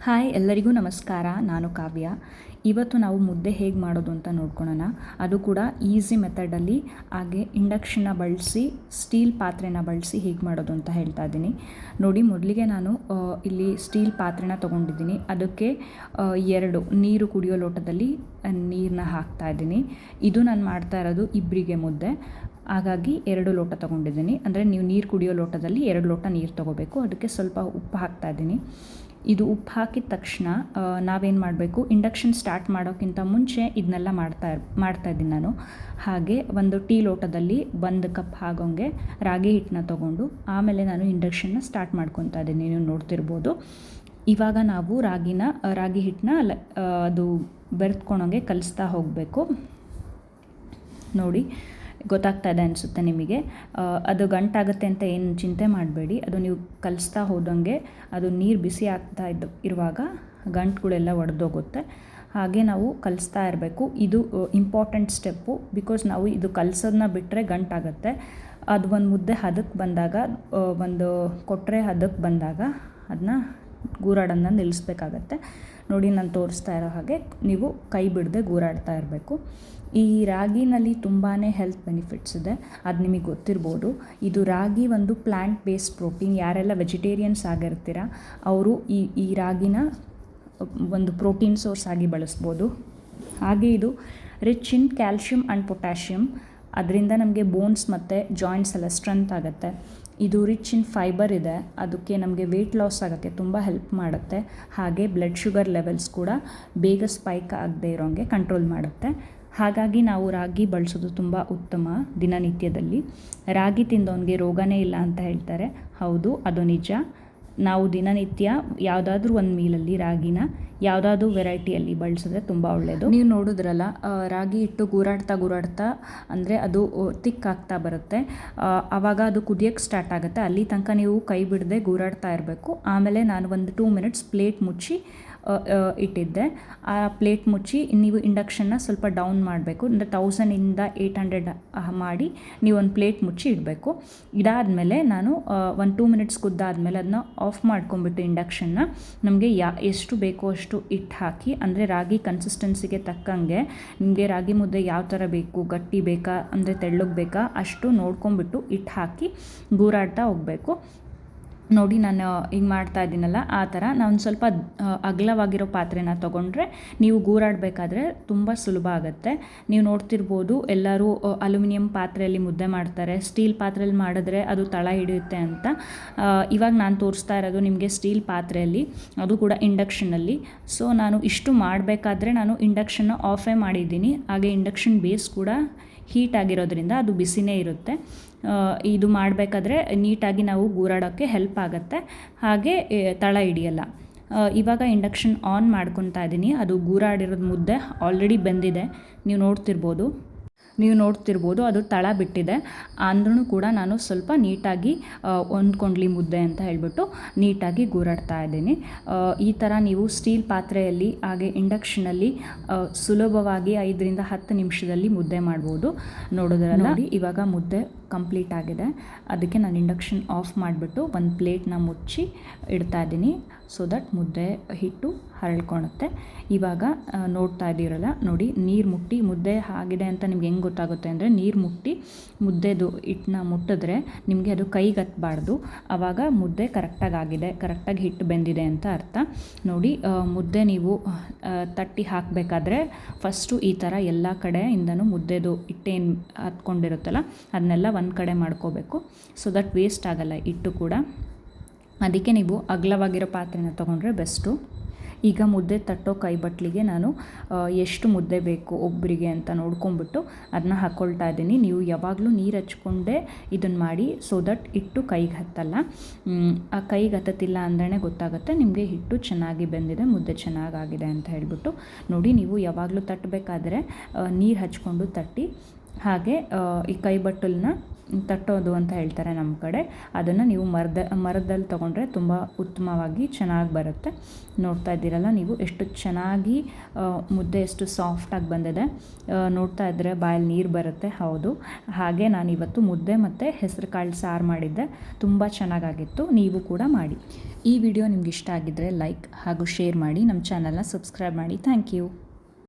Hi ಎಲ್ಲರಿಗೂ ನಮಸ್ಕಾರ. ನಾನು ಕಾವ್ಯ. ಇವತ್ತು ನಾವು ಮುದ್ದೆ ಹೇಗೆ ಮಾಡೋದು ಅಂತ ನೋಡ್ಕೊಳ್ಳೋಣ. ಅದು ಕೂಡ ಈಸಿ ಮೆಥಡಲ್ಲಿ, ಹಾಗೆ ಇಂಡಕ್ಷನ್ನ ಬಳಸಿ ಸ್ಟೀಲ್ ಪಾತ್ರೆನ ಬಳಸಿ ಹೇಗೆ ಮಾಡೋದು ಅಂತ ಹೇಳ್ತಾ ಇದ್ದೀನಿ. ನೋಡಿ, ಮೊದಲಿಗೆ ನಾನು ಇಲ್ಲಿ ಸ್ಟೀಲ್ ಪಾತ್ರೆನ ತೊಗೊಂಡಿದ್ದೀನಿ. ಅದಕ್ಕೆ 2 ನೀರು ಕುಡಿಯೋ ಲೋಟದಲ್ಲಿ ನೀರನ್ನ ಹಾಕ್ತಾ ಇದ್ದೀನಿ. ಇದು ನಾನು ಮಾಡ್ತಾ ಇರೋದು ಇಬ್ಬರಿಗೆ ಮುದ್ದೆ, ಹಾಗಾಗಿ 2 ಲೋಟ ತೊಗೊಂಡಿದ್ದೀನಿ. ಅಂದರೆ ನೀವು ನೀರು ಕುಡಿಯೋ ಲೋಟದಲ್ಲಿ 2 ಲೋಟ ನೀರು ತೊಗೋಬೇಕು. ಅದಕ್ಕೆ ಸ್ವಲ್ಪ ಉಪ್ಪು ಹಾಕ್ತಾ ಇದ್ದೀನಿ. ಇದು ಉಪ್ಪು ಹಾಕಿದ ತಕ್ಷಣ ನಾವೇನು ಮಾಡಬೇಕು, ಇಂಡಕ್ಷನ್ ಸ್ಟಾರ್ಟ್ ಮಾಡೋಕ್ಕಿಂತ ಮುಂಚೆ ಇದನ್ನೆಲ್ಲ ಮಾಡ್ತಾಯಿದ್ದೀನಿ ನಾನು. ಹಾಗೆ ಒಂದು ಟೀ ಲೋಟದಲ್ಲಿ 1 ಕಪ್ ಆಗೋಂಗೆ ರಾಗಿ ಹಿಟ್ಟನ್ನ ತೊಗೊಂಡು ಆಮೇಲೆ ನಾನು ಇಂಡಕ್ಷನ್ನ ಸ್ಟಾರ್ಟ್ ಮಾಡ್ಕೊತಾ ಇದ್ದೀನಿ. ನೀವು ನೋಡ್ತಿರ್ಬೋದು. ಇವಾಗ ನಾವು ರಾಗಿ ಹಿಟ್ಟನ್ನ ಅದು ಬೆರೆತ್ಕೊಳೋಂಗೆ ಕಲಿಸ್ತಾ ಹೋಗಬೇಕು. ನೋಡಿ, ಗೊತ್ತಾಗ್ತಾ ಇದೆ ಅನಿಸುತ್ತೆ ನಿಮಗೆ. ಅದು ಗಂಟಾಗುತ್ತೆ ಅಂತ ಏನು ಚಿಂತೆ ಮಾಡಬೇಡಿ. ಅದು ನೀವು ಕಲಿಸ್ತಾ ಹೋದಂಗೆ ಅದು ನೀರು ಬಿಸಿ ಆಗ್ತಾ ಇರುವಾಗ ಗಂಟುಗಳೆಲ್ಲ ಒಡೆದೋಗುತ್ತೆ. ಹಾಗೆ ನಾವು ಕಲಿಸ್ತಾ ಇರಬೇಕು. ಇದು ಇಂಪಾರ್ಟೆಂಟ್ ಸ್ಟೆಪ್ಪು. ಬಿಕಾಸ್ ನಾವು ಇದು ಕಲಿಸೋದನ್ನ ಬಿಟ್ಟರೆ ಗಂಟಾಗುತ್ತೆ. ಅದು ಒಂದು ಮುದ್ದೆ ಹದಕ್ಕೆ ಬಂದಾಗ, ಒಂದು ಕೊಟ್ಟರೆ ಹದಕ್ಕೆ ಬಂದಾಗ ಅದನ್ನ ಗೂರಾಡೋದನ್ನ ನಿಲ್ಲಿಸ್ಬೇಕಾಗತ್ತೆ. ನೋಡಿ, ನಾನು ತೋರಿಸ್ತಾ ಇರೋ ಹಾಗೆ ನೀವು ಕೈ ಬಿಡದೆ ಗೂರಾಡ್ತಾ ಇರಬೇಕು. ಈ ರಾಗಿನಲ್ಲಿ ತುಂಬಾ ಹೆಲ್ತ್ ಬೆನಿಫಿಟ್ಸ್ ಇದೆ, ಅದು ನಿಮಗೆ ಗೊತ್ತಿರ್ಬೋದು. ಇದು ರಾಗಿ ಒಂದು ಪ್ಲ್ಯಾಂಟ್ ಬೇಸ್ಡ್ ಪ್ರೋಟೀನ್. ಯಾರೆಲ್ಲ ವೆಜಿಟೇರಿಯನ್ಸ್ ಆಗಿರ್ತೀರ ಅವರು ಈ ರಾಗಿನ ಒಂದು ಪ್ರೋಟೀನ್ ಸೋರ್ಸ್ ಆಗಿ ಬಳಸ್ಬೋದು. ಹಾಗೆ ಇದು rich in calcium and potassium. ಅದರಿಂದ ನಮಗೆ ಬೋನ್ಸ್ ಮತ್ತು ಜಾಯಿಂಟ್ಸ್ ಎಲ್ಲ ಸ್ಟ್ರೆಂತ್ ಆಗುತ್ತೆ. ಇದು ರಿಚ್ ಇನ್ ಫೈಬರ್ ಇದೆ, ಅದಕ್ಕೆ ನಮಗೆ ವೆಯ್ಟ್ ಲಾಸ್ ಆಗೋಕ್ಕೆ ತುಂಬ ಹೆಲ್ಪ್ ಮಾಡುತ್ತೆ. ಹಾಗೆ ಬ್ಲಡ್ ಶುಗರ್ ಲೆವೆಲ್ಸ್ ಕೂಡ ಬೇಗ ಸ್ಪೈಕ್ ಆಗದೆ ಇರೋಂಗೆ ಕಂಟ್ರೋಲ್ ಮಾಡುತ್ತೆ. ಹಾಗಾಗಿ ನಾವು ರಾಗಿ ಬಳಸೋದು ತುಂಬ ಉತ್ತಮ ದಿನನಿತ್ಯದಲ್ಲಿ. ರಾಗಿ ತಿಂದವನಿಗೆ ರೋಗನೇ ಇಲ್ಲ ಅಂತ ಹೇಳ್ತಾರೆ. ಹೌದು, ಅದು ನಿಜ. ನಾವು ದಿನನಿತ್ಯ ಯಾವುದಾದ್ರೂ ಒಂದು ಮೀಲಲ್ಲಿ ರಾಗಿನ ಯಾವುದಾದ್ರೂ ವೆರೈಟಿಯಲ್ಲಿ ಬಳಸಿದ್ರೆ ತುಂಬ ಒಳ್ಳೆಯದು. ನೀವು ನೋಡಿದ್ರಲ್ಲ, ರಾಗಿ ಹಿಟ್ಟು ಗೂರಾಡ್ತಾ ಅಂದರೆ ಅದು ತಿಕ್ಕಾಗ್ತಾ ಬರುತ್ತೆ. ಆವಾಗ ಅದು ಕುದಿಯೋಕ್ಕೆ ಸ್ಟಾರ್ಟ್ ಆಗುತ್ತೆ. ಅಲ್ಲಿ ತನಕ ನೀವು ಕೈ ಬಿಡದೆ ಗೂರಾಡ್ತಾ ಇರಬೇಕು. ಆಮೇಲೆ ನಾನು ಒಂದು 2 ಮಿನಿಟ್ಸ್ ಪ್ಲೇಟ್ ಮುಚ್ಚಿ ಇಟ್ಟಿದ್ದೆ. ಆ ಪ್ಲೇಟ್ ಮುಚ್ಚಿ ನೀವು ಇಂಡಕ್ಷನ್ನ ಸ್ವಲ್ಪ ಡೌನ್ ಮಾಡಬೇಕು. ಅಂದರೆ 1000ಇಂದ 800 ಮಾಡಿ ನೀವು ಒಂದು ಪ್ಲೇಟ್ ಮುಚ್ಚಿ ಇಡಬೇಕು. ಇದಾದಮೇಲೆ ನಾನು ಒಂದು 2 ಮಿನಿಟ್ಸ್ ಕುದ್ದಾದಮೇಲೆ ಅದನ್ನ ಆಫ್ ಮಾಡ್ಕೊಂಬಿಟ್ಟು ಇಂಡಕ್ಷನ್ನ ನಮಗೆ ಎಷ್ಟು ಬೇಕೋ ಅಷ್ಟು ಹಿಟ್ಟು ಹಾಕಿ, ಅಂದರೆ ರಾಗಿ ಕನ್ಸಿಸ್ಟೆನ್ಸಿಗೆ ತಕ್ಕಂಗೆ ನಿಮಗೆ ರಾಗಿ ಮುದ್ದೆ ಯಾವ ಥರ ಬೇಕು, ಗಟ್ಟಿ ಬೇಕಾ ಅಂದರೆ ತೆಳ್ಳಗೆ ಬೇಕಾ ಅಷ್ಟು ನೋಡ್ಕೊಂಬಿಟ್ಟು ಹಿಟ್ಟು ಹಾಕಿ ಗೂರಾಡ್ತಾ ಹೋಗಬೇಕು. ನೋಡಿ, ನಾನು ಹಿಂಗೆ ಮಾಡ್ತಾ ಇದ್ದೀನಲ್ಲ, ಆ ಥರ ನಾನು ಸ್ವಲ್ಪ ಅಗಲವಾಗಿರೋ ಪಾತ್ರೆನ ತೊಗೊಂಡ್ರೆ ನೀವು ಗೂರಾಡಬೇಕಾದ್ರೆ ತುಂಬ ಸುಲಭ ಆಗುತ್ತೆ. ನೀವು ನೋಡ್ತಿರ್ಬೋದು, ಎಲ್ಲರೂ ಅಲ್ಯೂಮಿನಿಯಂ ಪಾತ್ರೆಯಲ್ಲಿ ಮುದ್ದೆ ಮಾಡ್ತಾರೆ. ಸ್ಟೀಲ್ ಪಾತ್ರೆಯಲ್ಲಿ ಮಾಡಿದ್ರೆ ಅದು ತಳ ಹಿಡಿಯುತ್ತೆ ಅಂತ. ಇವಾಗ ನಾನು ತೋರಿಸ್ತಾ ಇರೋದು ನಿಮಗೆ ಸ್ಟೀಲ್ ಪಾತ್ರೆಯಲ್ಲಿ, ಅದು ಕೂಡ ಇಂಡಕ್ಷನಲ್ಲಿ. ಸೊ ನಾನು ಇಷ್ಟು ಮಾಡಬೇಕಾದ್ರೆ ನಾನು ಇಂಡಕ್ಷನ್ನ ಆಫೇ ಮಾಡಿದ್ದೀನಿ. ಹಾಗೆ ಇಂಡಕ್ಷನ್ ಬೇಸ್ ಕೂಡ ಹೀಟ್ ಆಗಿರೋದ್ರಿಂದ ಅದು ಬಿಸಿನೇ ಇರುತ್ತೆ. ಇದು ಮಾಡಬೇಕಾದ್ರೆ ನೀಟಾಗಿ ನಾವು ಗೂರಾಡೋಕ್ಕೆ ಹೆಲ್ಪ್ ಆಗುತ್ತೆ. ಹಾಗೆ ತಳ ಹಿಡಿಯಲ್ಲ. ಇವಾಗ ಇಂಡಕ್ಷನ್ ಆನ್ ಮಾಡ್ಕೊತಾ ಇದ್ದೀನಿ. ಅದು ಗೂರಾಡಿರೋದು ಮುದ್ದೆ ಆಲ್ರೆಡಿ ಬೆಂದಿದೆ. ನೀವು ನೋಡ್ತಿರ್ಬೋದು ಅದು ತಳ ಬಿಟ್ಟಿದೆ. ಅಂದ್ರೂ ಕೂಡ ನಾನು ಸ್ವಲ್ಪ ನೀಟಾಗಿ ಹೊಂದ್ಕೊಂಡ್ಲಿ ಮುದ್ದೆ ಅಂತ ಹೇಳ್ಬಿಟ್ಟು ನೀಟಾಗಿ ಗೂರಾಡ್ತಾ ಇದ್ದೀನಿ. ಈ ಥರ ನೀವು ಸ್ಟೀಲ್ ಪಾತ್ರೆಯಲ್ಲಿ ಹಾಗೆ ಇಂಡಕ್ಷನಲ್ಲಿ ಸುಲಭವಾಗಿ 5ರಿಂದ 10 ನಿಮಿಷದಲ್ಲಿ ಮುದ್ದೆ ಮಾಡ್ಬೋದು. ನೋಡೋದ್ರಲ್ಲ, ಇವಾಗ ಮುದ್ದೆ ಕಂಪ್ಲೀಟ್ ಆಗಿದೆ. ಅದಕ್ಕೆ ನಾನು ಇಂಡಕ್ಷನ್ ಆಫ್ ಮಾಡಿಬಿಟ್ಟು ಒಂದು ಪ್ಲೇಟ್ನ ಮುಚ್ಚಿ ಇಡ್ತಾ ಇದ್ದೀನಿ. ಸೊ ದಟ್ ಮುದ್ದೆ ಹಿಟ್ಟು ಹರಳ್ಕೊಳುತ್ತೆ. ಇವಾಗ ನೋಡ್ತಾ ಇದ್ದೀರಲ್ಲ, ನೋಡಿ, ನೀರು ಮುಟ್ಟಿ ಮುದ್ದೆ ಆಗಿದೆ ಅಂತ ನಿಮ್ಗೆ ಹೆಂಗೆ ಗೊತ್ತಾಗುತ್ತೆ ಅಂದರೆ, ನೀರು ಮುಟ್ಟಿ ಮುದ್ದೆದು ಹಿಟ್ಟನ್ನ ಮುಟ್ಟಿದ್ರೆ ನಿಮಗೆ ಅದು ಕೈಗೆ ಹತ್ತಬಾರ್ದು. ಆವಾಗ ಮುದ್ದೆ ಕರೆಕ್ಟಾಗಿ ಹಿಟ್ಟು ಬೆಂದಿದೆ ಅಂತ ಅರ್ಥ. ನೋಡಿ, ಮುದ್ದೆ ನೀವು ತಟ್ಟಿ ಹಾಕಬೇಕಾದ್ರೆ ಫಸ್ಟು ಈ ಥರ ಎಲ್ಲ ಕಡೆಯಿಂದನೂ ಮುದ್ದೆದು ಹಿಟ್ಟೇನು ಹತ್ಕೊಂಡಿರುತ್ತಲ್ಲ ಅದನ್ನೆಲ್ಲ ಒಂದು ಕಡೆ ಮಾಡ್ಕೋಬೇಕು. ಸೊ ದಟ್ ವೇಸ್ಟ್ ಆಗಲ್ಲ ಹಿಟ್ಟು ಕೂಡ. ಅದಕ್ಕೆ ನೀವು ಅಗಲವಾಗಿರೋ ಪಾತ್ರೆನ ತೊಗೊಂಡ್ರೆ ಬೆಸ್ಟು. ಈಗ ಮುದ್ದೆ ತಟ್ಟೋ ಕೈ ಬಟ್ಲಿಗೆ ನಾನು ಎಷ್ಟು ಮುದ್ದೆ ಬೇಕು ಒಬ್ಬರಿಗೆ ಅಂತ ನೋಡ್ಕೊಂಬಿಟ್ಟು ಅದನ್ನ ಹಾಕ್ಕೊಳ್ತಾ ಇದ್ದೀನಿ. ನೀವು ಯಾವಾಗಲೂ ನೀರು ಹಚ್ಕೊಂಡೇ ಇದನ್ನು ಮಾಡಿ, ಸೊ ದಟ್ ಹಿಟ್ಟು ಕೈಗೆ ಹತ್ತಲ್ಲ. ಆ ಕೈಗೆ ಹತ್ತತ್ತಿಲ್ಲ ಅಂದ್ರೇ ಗೊತ್ತಾಗುತ್ತೆ ನಿಮಗೆ ಹಿಟ್ಟು ಚೆನ್ನಾಗಿ ಬೆಂದಿದೆ, ಮುದ್ದೆ ಚೆನ್ನಾಗಾಗಿದೆ ಅಂತ ಹೇಳ್ಬಿಟ್ಟು. ನೋಡಿ, ನೀವು ಯಾವಾಗಲೂ ತಟ್ಟಬೇಕಾದ್ರೆ ನೀರು ಹಚ್ಕೊಂಡು ತಟ್ಟಿ. ಹಾಗೆ ಈ ಕೈ ಬಟ್ಟಲನ್ನ ತಟ್ಟೋದು ಅಂತ ಹೇಳ್ತಾರೆ ನಮ್ಮ ಕಡೆ. ಅದನ್ನು ನೀವು ಮರದಲ್ಲಿ ತೊಗೊಂಡ್ರೆ ತುಂಬ ಉತ್ತಮವಾಗಿ ಚೆನ್ನಾಗಿ ಬರುತ್ತೆ. ನೋಡ್ತಾ ಇದ್ದೀರಲ್ಲ ನೀವು ಎಷ್ಟು ಚೆನ್ನಾಗಿ ಮುದ್ದೆ ಎಷ್ಟು ಸಾಫ್ಟಾಗಿ ಬಂದಿದೆ. ನೋಡ್ತಾ ಇದ್ದರೆ ಬಾಯಲ್ಲಿ ನೀರು ಬರುತ್ತೆ. ಹೌದು, ಹಾಗೆ ನಾನಿವತ್ತು ಮುದ್ದೆ ಮತ್ತು ಹೆಸರು ಕಾಳು ಸಾರು ಮಾಡಿದ್ದೆ. ತುಂಬ ಚೆನ್ನಾಗಾಗಿತ್ತು. ನೀವು ಕೂಡ ಮಾಡಿ. ಈ ವಿಡಿಯೋ ನಿಮ್ಗೆ ಇಷ್ಟ ಆಗಿದ್ದರೆ ಲೈಕ್ ಹಾಗೂ ಶೇರ್ ಮಾಡಿ. ನಮ್ಮ ಚಾನಲ್ನ ಸಬ್ಸ್ಕ್ರೈಬ್ ಮಾಡಿ. Thank you.